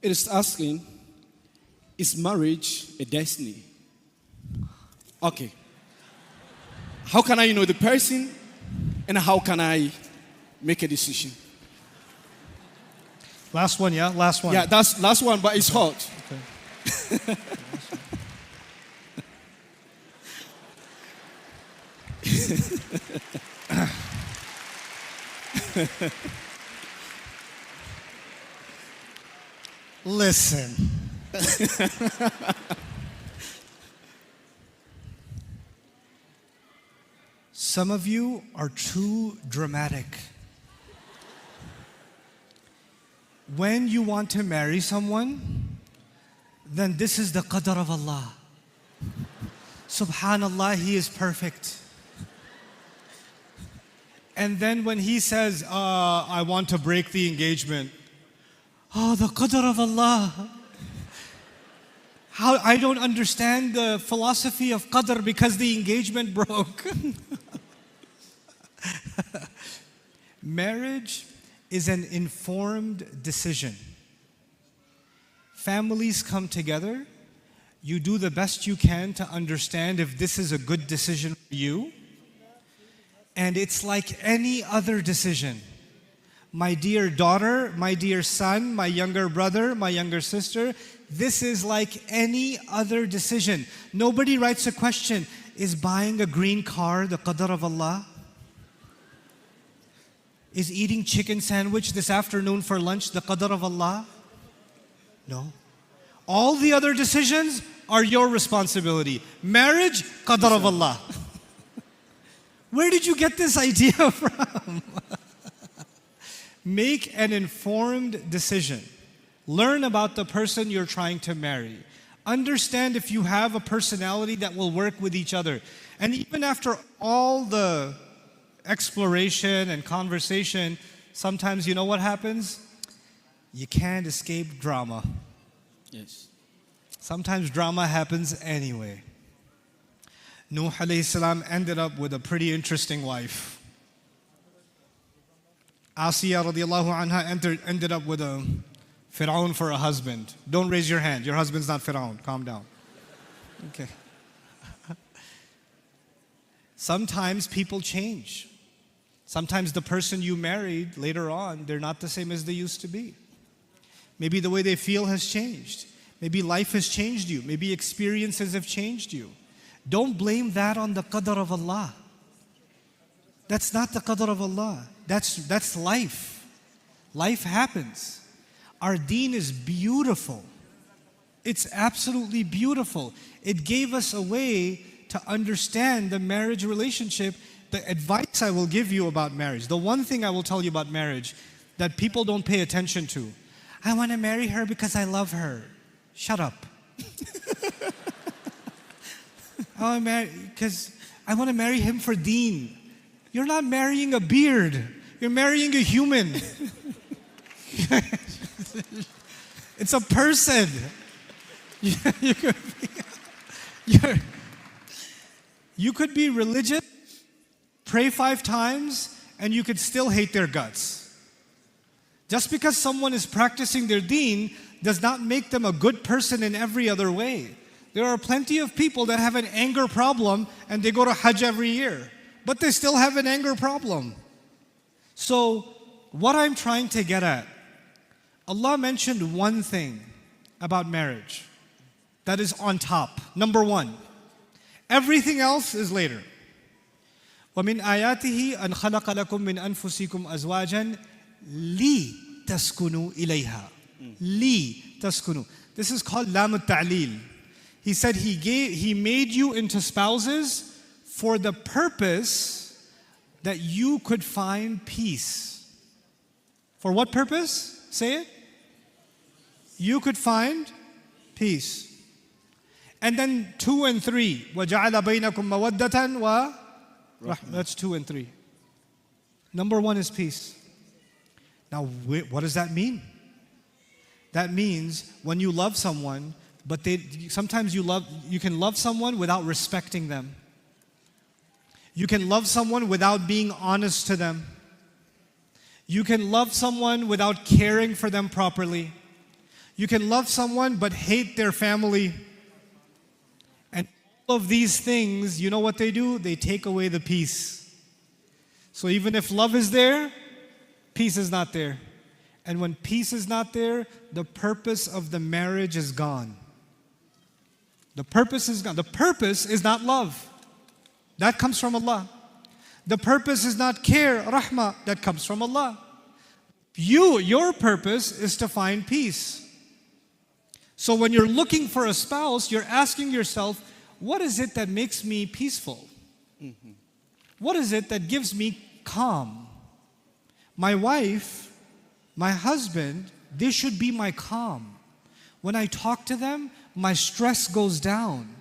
It is asking, is marriage a destiny? Okay. How can I know the person and how can I make a decision? Last one, yeah? Last one. Yeah, that's last one, but it's hot. Okay. Listen. Some of you are too dramatic. When you want to marry someone, then this is the qadr of Allah. Subhanallah, He is perfect. And then when He says, I want to break the engagement, oh, the qadr of Allah. How I don't understand the philosophy of qadr because the engagement broke. Marriage is an informed decision. Families come together. You do the best you can to understand if this is a good decision for you. And it's like any other decision. My dear daughter, my dear son, my younger brother, my younger sister, this is like any other decision. Nobody writes a question, is buying a green car the qadr of Allah? Is eating chicken sandwich this afternoon for lunch the qadr of Allah? No. All the other decisions are your responsibility. Marriage, qadr of Allah. Where did you get this idea from? Make an informed decision. Learn about the person you're trying to marry. Understand if you have a personality that will work with each other. And even after all the exploration and conversation, sometimes you know what happens? You can't escape drama. Yes. Sometimes drama happens anyway. Nuh alayhi salam ended up with a pretty interesting wife. Asiya radiallahu anha ended up with a Fir'aun for a husband. Don't raise your hand. Your husband's not Fir'aun. Calm down. Okay. Sometimes people change. Sometimes the person you married later on, they're not the same as they used to be. Maybe the way they feel has changed. Maybe life has changed you. Maybe experiences have changed you. Don't blame that on the qadr of Allah. That's not the qadr of Allah. That's life. Life happens. Our deen is beautiful. It's absolutely beautiful. It gave us a way to understand the marriage relationship. The advice I will give you about marriage, the one thing I will tell you about marriage that people don't pay attention to. I want to marry her because I love her. Shut up. I want to marry him for deen. You're not marrying a beard. You're marrying a human. It's a person. You could be religious, pray 5 times, and you could still hate their guts. Just because someone is practicing their deen does not make them a good person in every other way. There are plenty of people that have an anger problem and they go to Hajj every year, but they still have an anger problem. So, what I'm trying to get at, Allah mentioned one thing about marriage that is on top. Number 1. Everything else is later. وَمِنْ آيَاتِهِ أَنْ خَلَقَ لَكُم مِّنْ أَنفُسِكُمْ أَزْوَاجًا لِتَسْكُنُوا إِلَيْهَا. لِتَسْكُنُوا. This is called lam al-ta'lil. He said He made you into spouses for the purpose that you could find peace. For what purpose? Say it. You could find peace. And then 2 and 3. وَجَعَلَ بَيْنَكُمْ مَوَدَّةً وَرَحْمَةً. That's 2 and 3. Number 1 is peace. Now, what does that mean? That means when you love someone, but sometimes you can love someone without respecting them. You can love someone without being honest to them. You can love someone without caring for them properly. You can love someone but hate their family. And all of these things, you know what they do? They take away the peace. So even if love is there, peace is not there. And when peace is not there, the purpose of the marriage is gone. The purpose is gone. The purpose is not love. That comes from Allah. The purpose is not care, rahmah. That comes from Allah. Your purpose is to find peace. So when you're looking for a spouse, you're asking yourself, what is it that makes me peaceful? What is it that gives me calm? My wife, my husband, they should be my calm. When I talk to them, my stress goes down.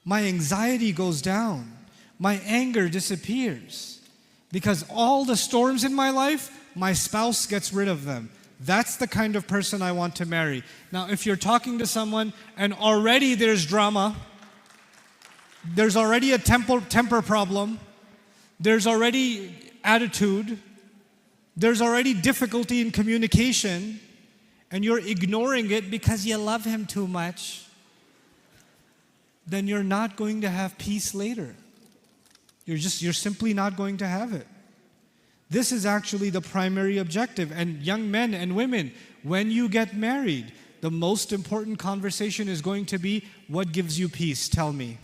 My anxiety goes down. My anger disappears. Because all the storms in my life, my spouse gets rid of them. That's the kind of person I want to marry. Now, if you're talking to someone and already there's drama, there's already a temper problem, there's already attitude, there's already difficulty in communication, and you're ignoring it because you love him too much, then you're not going to have peace later. You're simply not going to have it. This is actually the primary objective. And young men and women, when you get married, the most important conversation is going to be, what gives you peace? Tell me.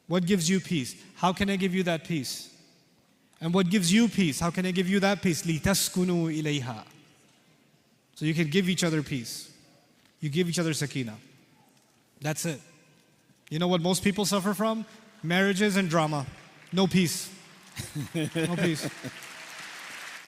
What gives you peace? How can I give you that peace? And what gives you peace? How can I give you that peace? لِتَسْكُنُوا إِلَيْهَا. So you can give each other peace. You give each other sakina. That's it. You know what most people suffer from? Marriages and drama. No peace. No peace.